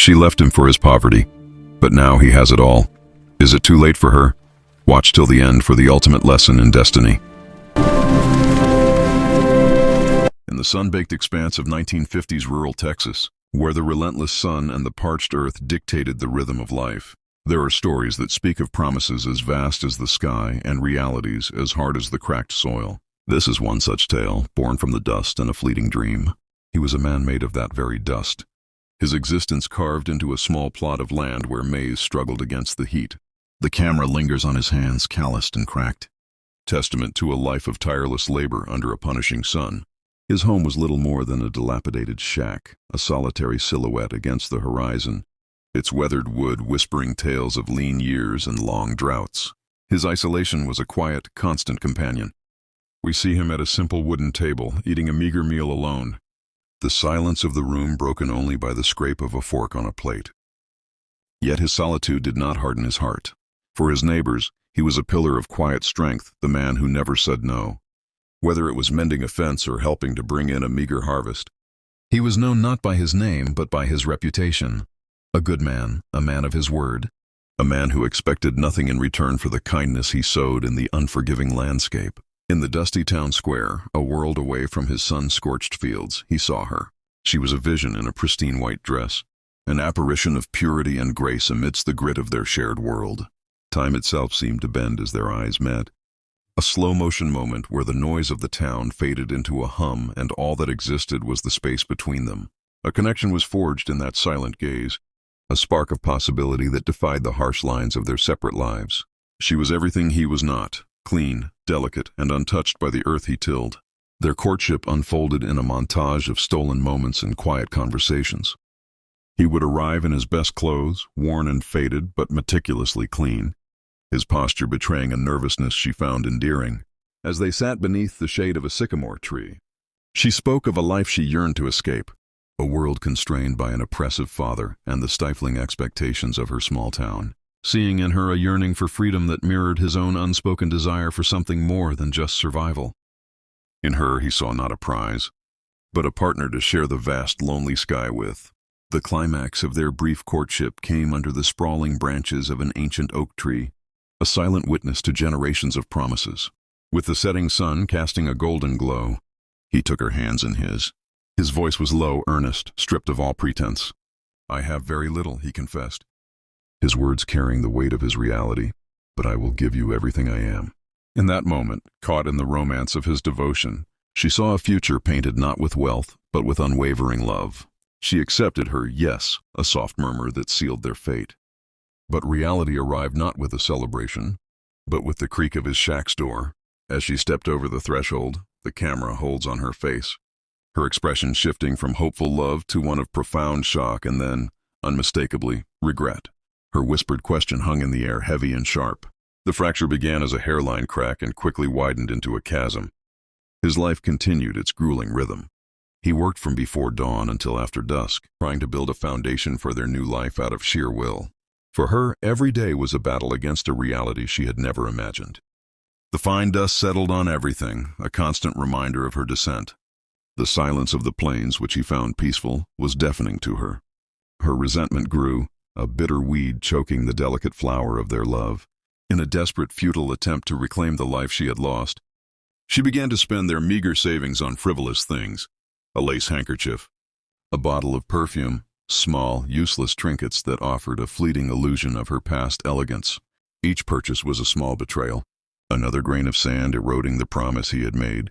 She left him for his poverty, but now he has it all. Is it too late for her? Watch till the end for the ultimate lesson in destiny. In the sun-baked expanse of 1950s rural Texas, where the relentless sun and the parched earth dictated the rhythm of life, there are stories that speak of promises as vast as the sky and realities as hard as the cracked soil. This is one such tale, born from the dust and a fleeting dream. He was a man made of that very dust, his existence carved into a small plot of land where maize struggled against the heat. The camera lingers on his hands, calloused and cracked, testament to a life of tireless labor under a punishing sun. His home was little more than a dilapidated shack, a solitary silhouette against the horizon, its weathered wood whispering tales of lean years and long droughts. His isolation was a quiet, constant companion. We see him at a simple wooden table, eating a meager meal alone, the silence of the room broken only by the scrape of a fork on a plate. Yet his solitude did not harden his heart. For his neighbors, he was a pillar of quiet strength, the man who never said no. Whether it was mending a fence or helping to bring in a meager harvest, he was known not by his name but by his reputation. A good man, a man of his word, a man who expected nothing in return for the kindness he sowed in the unforgiving landscape. In the dusty town square, a world away from his sun-scorched fields, he saw her. She was a vision in a pristine white dress, an apparition of purity and grace amidst the grit of their shared world. Time itself seemed to bend as their eyes met. A slow-motion moment where the noise of the town faded into a hum and all that existed was the space between them. A connection was forged in that silent gaze, a spark of possibility that defied the harsh lines of their separate lives. She was everything he was not, clean, delicate, and untouched by the earth he tilled. Their courtship unfolded in a montage of stolen moments and quiet conversations. He would arrive in his best clothes, worn and faded but meticulously clean, his posture betraying a nervousness she found endearing. As they sat beneath the shade of a sycamore tree, she spoke of a life she yearned to escape, a world constrained by an oppressive father and the stifling expectations of her small town, seeing in her a yearning for freedom that mirrored his own unspoken desire for something more than just survival. In her he saw not a prize, but a partner to share the vast, lonely sky with. The climax of their brief courtship came under the sprawling branches of an ancient oak tree, a silent witness to generations of promises. With the setting sun casting a golden glow, he took her hands in his. His voice was low, earnest, stripped of all pretense. "I have very little," he confessed, his words carrying the weight of his reality, "but I will give you everything I am." In that moment, caught in the romance of his devotion, she saw a future painted not with wealth, but with unwavering love. She accepted her yes, a soft murmur that sealed their fate. But reality arrived not with a celebration, but with the creak of his shack's door. As she stepped over the threshold, the camera holds on her face, her expression shifting from hopeful love to one of profound shock and then, unmistakably, regret. Her whispered question hung in the air, heavy and sharp. The fracture began as a hairline crack and quickly widened into a chasm. His life continued its grueling rhythm. He worked from before dawn until after dusk, trying to build a foundation for their new life out of sheer will. For her, every day was a battle against a reality she had never imagined. The fine dust settled on everything, a constant reminder of her descent. The silence of the plains, which he found peaceful, was deafening to her. Her resentment grew, a bitter weed choking the delicate flower of their love. In a desperate, futile attempt to reclaim the life she had lost, she began to spend their meager savings on frivolous things: a lace handkerchief, a bottle of perfume, small, useless trinkets that offered a fleeting illusion of her past elegance. Each purchase was a small betrayal, another grain of sand eroding the promise he had made,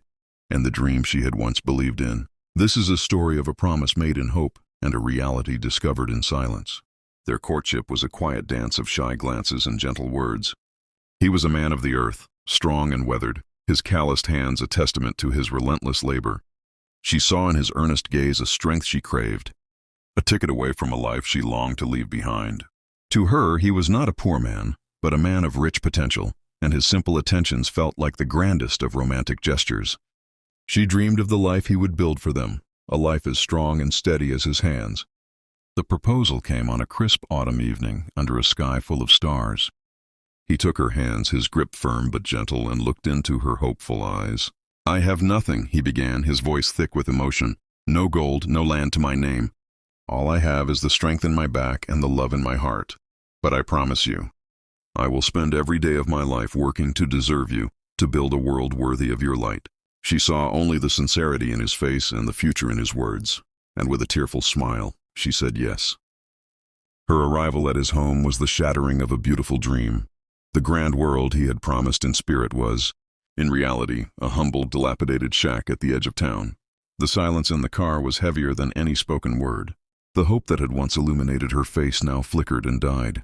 and the dream she had once believed in. This is a story of a promise made in hope and a reality discovered in silence. Their courtship was a quiet dance of shy glances and gentle words. He was a man of the earth, strong and weathered, his calloused hands a testament to his relentless labor. She saw in his earnest gaze a strength she craved, a ticket away from a life she longed to leave behind. To her, he was not a poor man, but a man of rich potential, and his simple attentions felt like the grandest of romantic gestures. She dreamed of the life he would build for them, a life as strong and steady as his hands. The proposal came on a crisp autumn evening under a sky full of stars. He took her hands, his grip firm but gentle, and looked into her hopeful eyes. "I have nothing," he began, his voice thick with emotion. "No gold, no land to my name. All I have is the strength in my back and the love in my heart. But I promise you, I will spend every day of my life working to deserve you, to build a world worthy of your light." She saw only the sincerity in his face and the future in his words, and with a tearful smile, she said yes. Her arrival at his home was the shattering of a beautiful dream. The grand world he had promised in spirit was, in reality, a humble, dilapidated shack at the edge of town. The silence in the car was heavier than any spoken word. The hope that had once illuminated her face now flickered and died,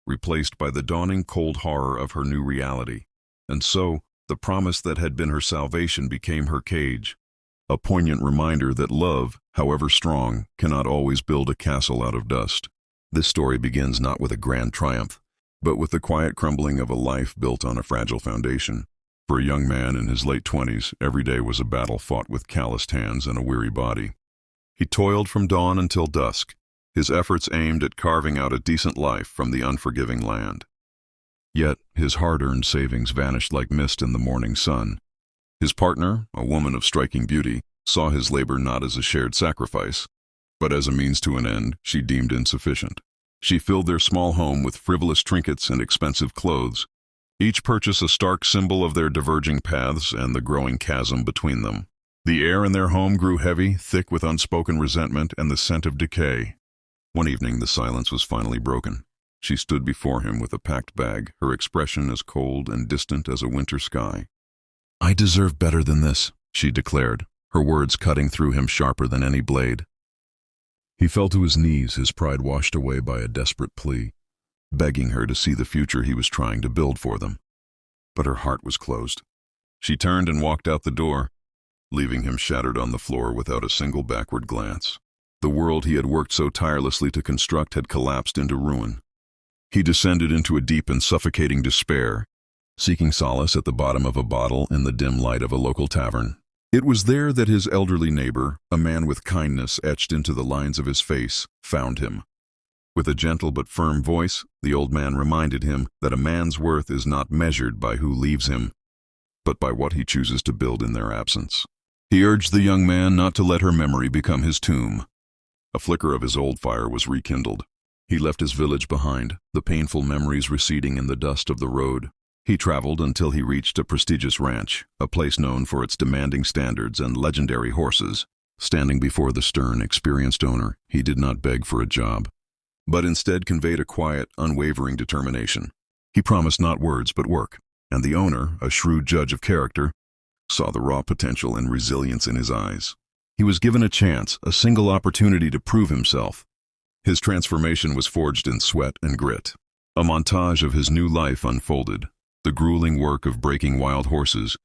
replaced by the dawning cold horror of her new reality. And so, the promise that had been her salvation became her cage, a poignant reminder that love, however strong, cannot always build a castle out of dust. This story begins not with a grand triumph, but with the quiet crumbling of a life built on a fragile foundation. For a young man in his late 20s, every day was a battle fought with calloused hands and a weary body. He toiled from dawn until dusk, his efforts aimed at carving out a decent life from the unforgiving land. Yet his hard-earned savings vanished like mist in the morning sun. His partner, a woman of striking beauty, saw his labor not as a shared sacrifice, but as a means to an end she deemed insufficient. She filled their small home with frivolous trinkets and expensive clothes, each purchase a stark symbol of their diverging paths and the growing chasm between them. The air in their home grew heavy, thick with unspoken resentment and the scent of decay. One evening the silence was finally broken. She stood before him with a packed bag, her expression as cold and distant as a winter sky. "I deserve better than this," she declared, her words cutting through him sharper than any blade. He fell to his knees, his pride washed away by a desperate plea, begging her to see the future he was trying to build for them. But her heart was closed. She turned and walked out the door, leaving him shattered on the floor without a single backward glance. The world he had worked so tirelessly to construct had collapsed into ruin. He descended into a deep and suffocating despair, seeking solace at the bottom of a bottle in the dim light of a local tavern. It was there that his elderly neighbor, a man with kindness etched into the lines of his face, found him. With a gentle but firm voice, the old man reminded him that a man's worth is not measured by who leaves him, but by what he chooses to build in their absence. He urged the young man not to let her memory become his tomb. A flicker of his old fire was rekindled. He left his village behind, the painful memories receding in the dust of the road. He traveled until he reached a prestigious ranch, a place known for its demanding standards and legendary horses. Standing before the stern, experienced owner, he did not beg for a job, but instead conveyed a quiet, unwavering determination. He promised not words but work, and the owner, a shrewd judge of character, saw the raw potential and resilience in his eyes. He was given a chance, a single opportunity to prove himself. His transformation was forged in sweat and grit. A montage of his new life unfolded, the grueling work of breaking wild horses,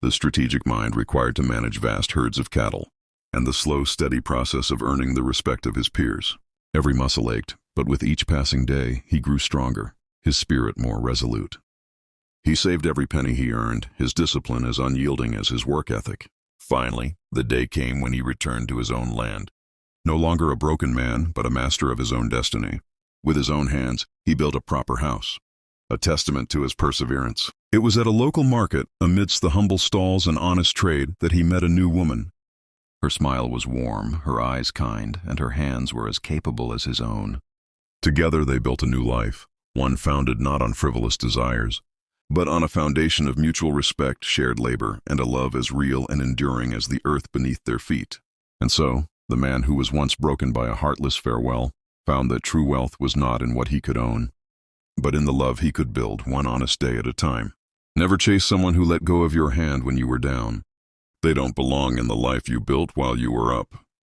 the strategic mind required to manage vast herds of cattle, and the slow, steady process of earning the respect of his peers. Every muscle ached, but with each passing day, he grew stronger, his spirit more resolute. He saved every penny he earned, his discipline as unyielding as his work ethic. Finally, the day came when he returned to his own land. No longer a broken man, but a master of his own destiny. With his own hands, he built a proper house, a testament to his perseverance. It was at a local market, amidst the humble stalls and honest trade, that he met a new woman. Her smile was warm, her eyes kind, and her hands were as capable as his own. Together they built a new life, one founded not on frivolous desires, but on a foundation of mutual respect, shared labor, and a love as real and enduring as the earth beneath their feet. And so, the man who was once broken by a heartless farewell found that true wealth was not in what he could own, but in the love he could build, one honest day at a time. Never chase someone who let go of your hand when you were down. They don't belong in the life you built while you were up.